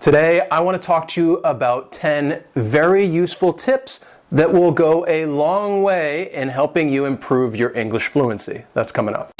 Today, I want to talk to you about 10 very useful tips that will go a long way in helping you improve your English fluency. That's coming up.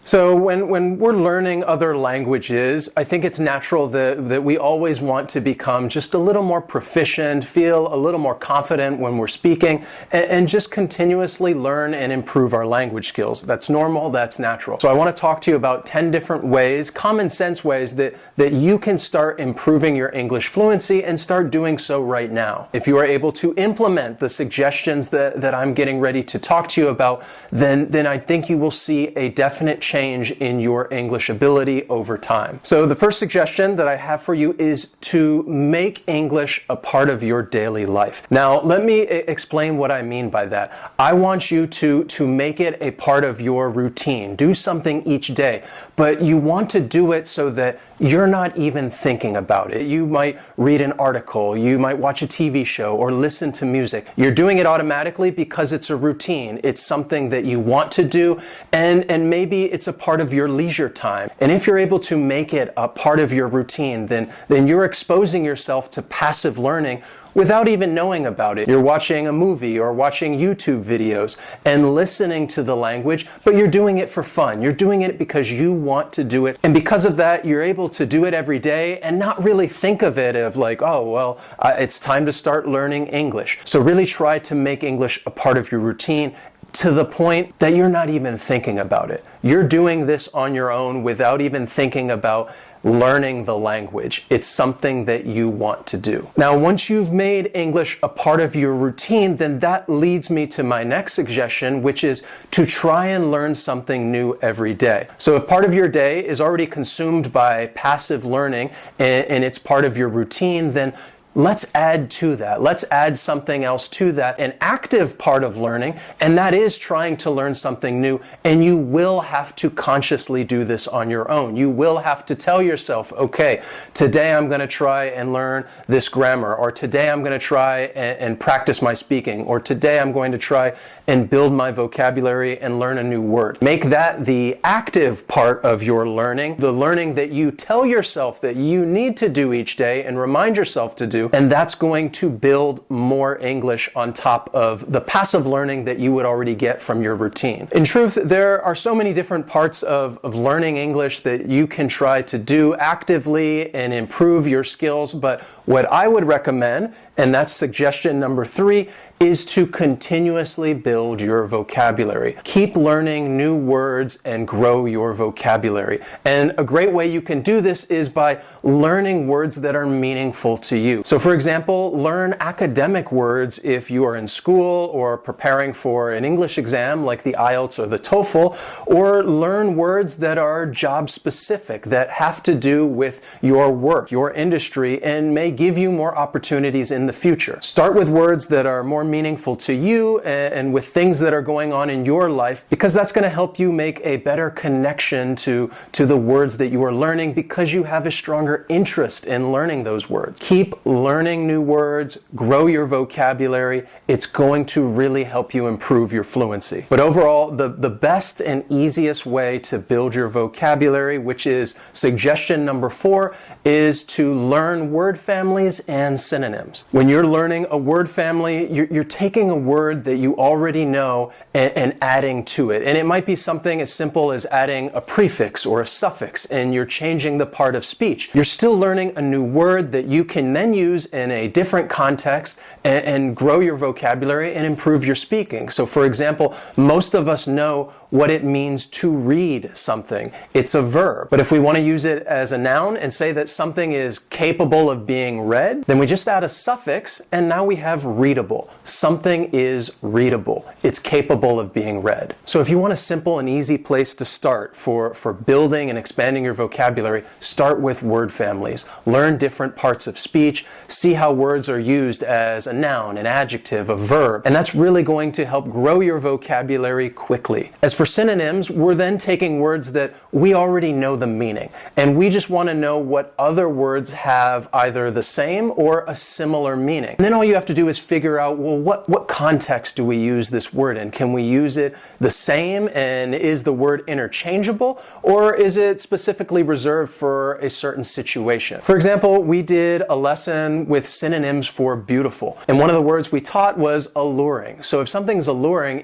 So when we're learning other languages, I think it's natural that we always want to become just a little more proficient, feel a little more confident when we're speaking, and just continuously learn and improve our language skills. That's normal, that's natural. So I want to talk to you about 10 different ways, common sense ways that you can start improving your English fluency and start doing so right now. If you are able to implement the suggestions that I'm getting ready to talk to you about, then I think you will see a definite change in your English ability over time. So the first suggestion that I have for you is to make English a part of your daily life. Now, let me explain what I mean by that. I want you to make it a part of your routine. Do something each day, but you want to do it so that you're not even thinking about it. You might read an article, you might watch a TV show, or listen to music. You're doing it automatically because it's a routine. It's something that you want to do, and maybe it's a part of your leisure time. And if you're able to make it a part of your routine, then you're exposing yourself to passive learning without even knowing about it. You're watching a movie or watching YouTube videos and listening to the language, but you're doing it for fun. You're doing it because you want to do it. And because of that, you're able to do it every day and not really think of it of like, oh, well, it's time to start learning English. So really try to make English a part of your routine to the point that you're not even thinking about it. You're doing this on your own without even thinking about learning the language. It's something that you want to do. Now, once you've made English a part of your routine, then that leads me to my next suggestion, which is to try and learn something new every day. So if part of your day is already consumed by passive learning and it's part of your routine, then let's add to that. Let's add something else to that, an active part of learning, and that is trying to learn something new. And you will have to consciously do this on your own. You will have to tell yourself, okay, today I'm going to try and learn this grammar, or today I'm going to try and practice my speaking, or today I'm going to try and build my vocabulary and learn a new word. Make that the active part of your learning, the learning that you tell yourself that you need to do each day and remind yourself to do. And that's going to build more English on top of the passive learning that you would already get from your routine. In truth, there are so many different parts of learning English that you can try to do actively and improve your skills. But what I would recommend, and that's suggestion number 3, is to continuously build your vocabulary. Keep learning new words and grow your vocabulary. And a great way you can do this is by learning words that are meaningful to you. So for example, learn academic words if you are in school or preparing for an English exam like the IELTS or the TOEFL, or learn words that are job specific, that have to do with your work, your industry, and may give you more opportunities in the future. Start with words that are more meaningful to you and with things that are going on in your life, because that's going to help you make a better connection to the words that you are learning, because you have a stronger interest in learning those words. Keep learning new words, grow your vocabulary. It's going to really help you improve your fluency. But overall, the best and easiest way to build your vocabulary, which is suggestion number 4, is to learn word families and synonyms. When you're learning a word family, you're taking a word that you already know and adding to it. And it might be something as simple as adding a prefix or a suffix, and you're changing the part of speech. You're still learning a new word that you can then use in a different context and grow your vocabulary and improve your speaking. So for example, most of us know what it means to read something. It's a verb. But if we want to use it as a noun and say that something is capable of being read, then we just add a suffix and now we have readable. Something is readable. It's capable of being read. So if you want a simple and easy place to start for building and expanding your vocabulary, start with word families. Learn different parts of speech. See how words are used as a noun, an adjective, a verb. And that's really going to help grow your vocabulary quickly. As for synonyms, we're then taking words that we already know the meaning, and we just want to know what other words have either the same or a similar similar meaning. And then all you have to do is figure out, well, what context do we use this word in? Can we use it the same, and is the word interchangeable, or is it specifically reserved for a certain situation? For example, we did a lesson with synonyms for beautiful, and one of the words we taught was alluring. So if something's alluring,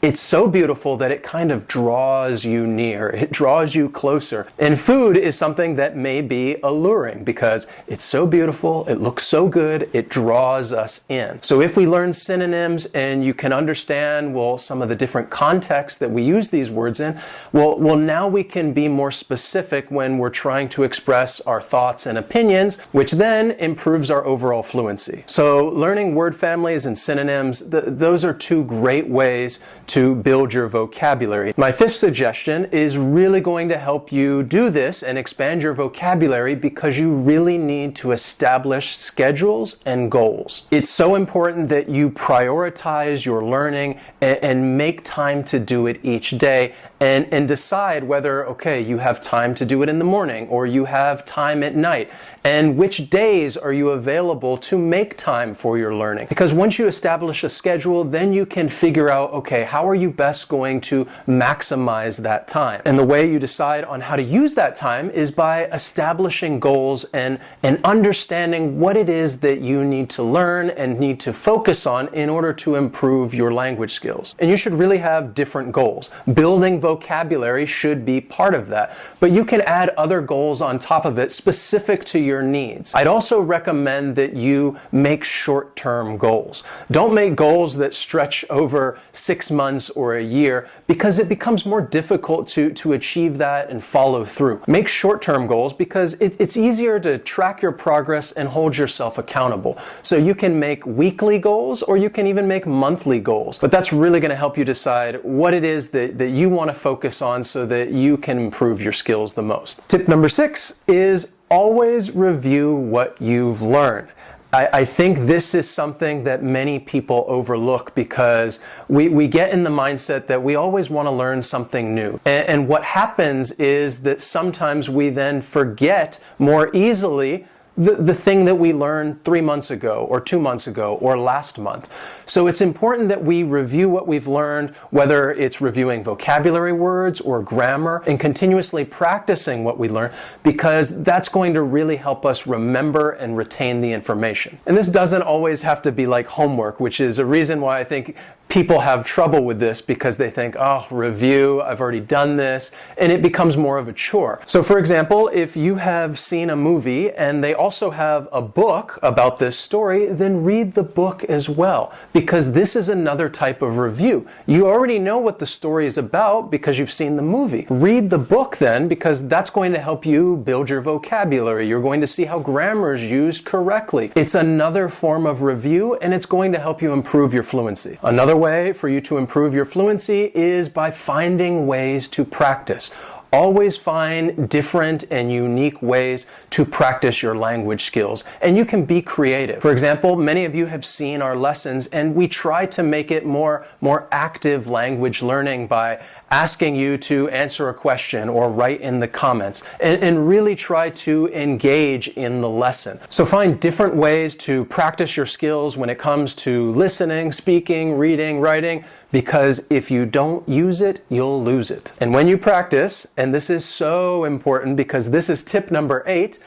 it's so beautiful that it kind of draws you near. It draws you closer. And food is something that may be alluring because it's so beautiful, it looks so good, it draws us in. So if we learn synonyms and you can understand, well, some of the different contexts that we use these words in, well, now we can be more specific when we're trying to express our thoughts and opinions, which then improves our overall fluency. So learning word families and synonyms, those are two great ways to build your vocabulary. My fifth suggestion is really going to help you do this and expand your vocabulary because you really need to establish schedules and goals. It's so important that you prioritize your learning and make time to do it each day and decide whether, okay, you have time to do it in the morning or you have time at night, and which days are you available to make time for your learning. Because once you establish a schedule, then you can figure out, okay, how are you best going to maximize that time? And the way you decide on how to use that time is by establishing goals and understanding what it is that you need to learn and need to focus on in order to improve your language skills. And you should really have different goals. Building vocabulary should be part of that, but you can add other goals on top of it specific to your needs. I'd also recommend that you make short-term goals. Don't make goals that stretch over 6 months or a year because it becomes more difficult to achieve that and follow through. Make short-term goals because it's easier to track your progress and hold yourself accountable. So you can make weekly goals or you can even make monthly goals. But that's really going to help you decide what it is that you want to focus on so that you can improve your skills the most. Tip number 6 is always review what you've learned. I think this is something that many people overlook because we get in the mindset that we always want to learn something new. And what happens is that sometimes we then forget more easily the thing that we learned 3 months ago or 2 months ago or last month. So it's important that we review what we've learned, whether it's reviewing vocabulary words or grammar, and continuously practicing what we learned, because that's going to really help us remember and retain the information. And this doesn't always have to be like homework, which is a reason why I think people have trouble with this because they think, oh, review, I've already done this, and it becomes more of a chore. So for example, if you have seen a movie and they also have a book about this story, then read the book as well, because this is another type of review. You already know what the story is about because you've seen the movie. Read the book then, because that's going to help you build your vocabulary. You're going to see how grammar is used correctly. It's another form of review, and it's going to help you improve your fluency. Another way for you to improve your fluency is by finding ways to practice. Always find different and unique ways to practice your language skills, and you can be creative. For example, many of you have seen our lessons, and we try to make it more active language learning by asking you to answer a question or write in the comments and really try to engage in the lesson. So find different ways to practice your skills when it comes to listening, speaking, reading, writing, because if you don't use it, you'll lose it. And when you practice, and this is so important because this is tip number 8,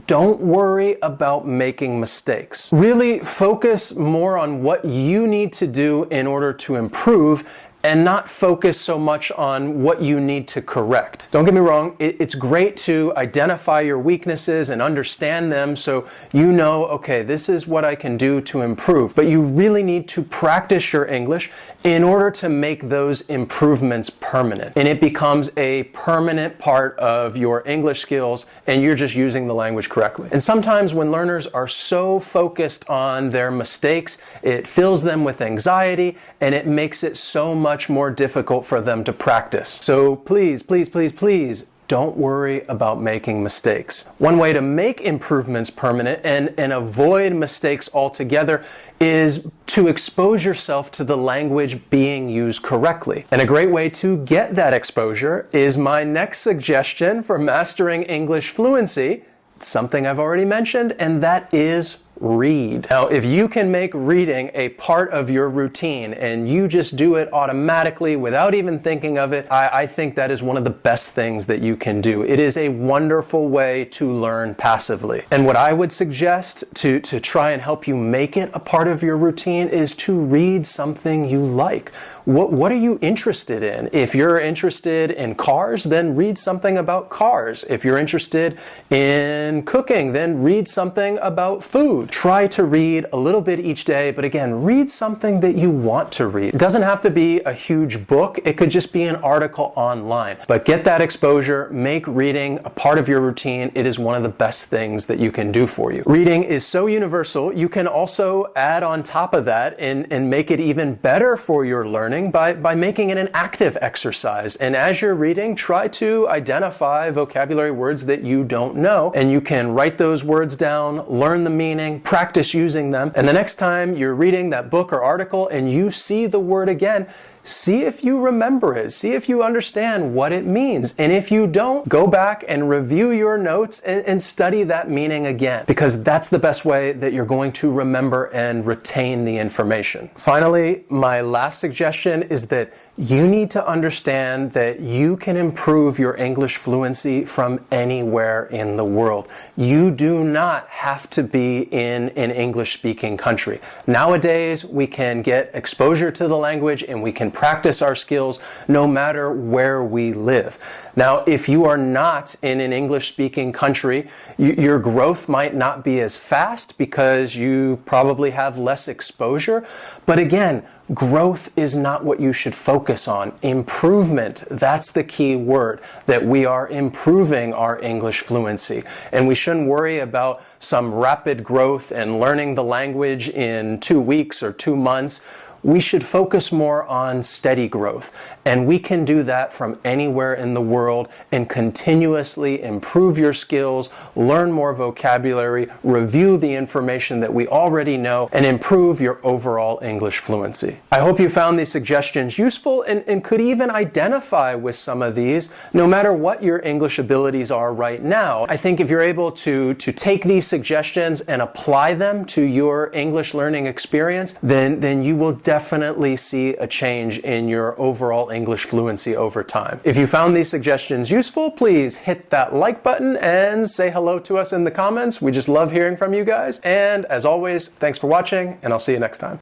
don't worry about making mistakes. Really focus more on what you need to do in order to improve and not focus so much on what you need to correct. Don't get me wrong, it's great to identify your weaknesses and understand them so you know, okay, this is what I can do to improve. But you really need to practice your English in order to make those improvements permanent. And it becomes a permanent part of your English skills, and you're just using the language correctly. And sometimes when learners are so focused on their mistakes, it fills them with anxiety, and it makes it so much more difficult for them to practice. So please, please, please, please, don't worry about making mistakes. One way to make improvements permanent and avoid mistakes altogether is to expose yourself to the language being used correctly. And a great way to get that exposure is my next suggestion for mastering English fluency. It's something I've already mentioned, and that is read. Now, if you can make reading a part of your routine and you just do it automatically without even thinking of it, I think that is one of the best things that you can do. It is a wonderful way to learn passively. And what I would suggest to try and help you make it a part of your routine is to read something you like. What are you interested in? If you're interested in cars, then read something about cars. If you're interested in cooking, then read something about food. Try to read a little bit each day, but again, read something that you want to read. It doesn't have to be a huge book. It could just be an article online. But get that exposure, make reading a part of your routine. It is one of the best things that you can do for you. Reading is so universal. You can also add on top of that and make it even better for your learning by making it an active exercise. And as you're reading, try to identify vocabulary words that you don't know, and you can write those words down, learn the meaning, practice using them, and the next time you're reading that book or article and you see the word again, see if you remember it. See if you understand what it means. And if you don't, go back and review your notes and study that meaning again, because that's the best way that you're going to remember and retain the information. Finally, my last suggestion is that you need to understand that you can improve your English fluency from anywhere in the world. You do not have to be in an English-speaking country. Nowadays, we can get exposure to the language and we can practice our skills no matter where we live. Now, if you are not in an English-speaking country, your growth might not be as fast because you probably have less exposure. But again, growth is not what you should focus on. Improvement, that's the key word, that we are improving our English fluency. And we shouldn't worry about some rapid growth and learning the language in 2 weeks or 2 months. We should focus more on steady growth. And we can do that from anywhere in the world and continuously improve your skills, learn more vocabulary, review the information that we already know, and improve your overall English fluency. I hope you found these suggestions useful and could even identify with some of these, no matter what your English abilities are right now. I think if you're able to take these suggestions and apply them to your English learning experience, then you will definitely see a change in your overall English fluency over time. If you found these suggestions useful, please hit that like button and say hello to us in the comments. We just love hearing from you guys. And as always, thanks for watching, and I'll see you next time.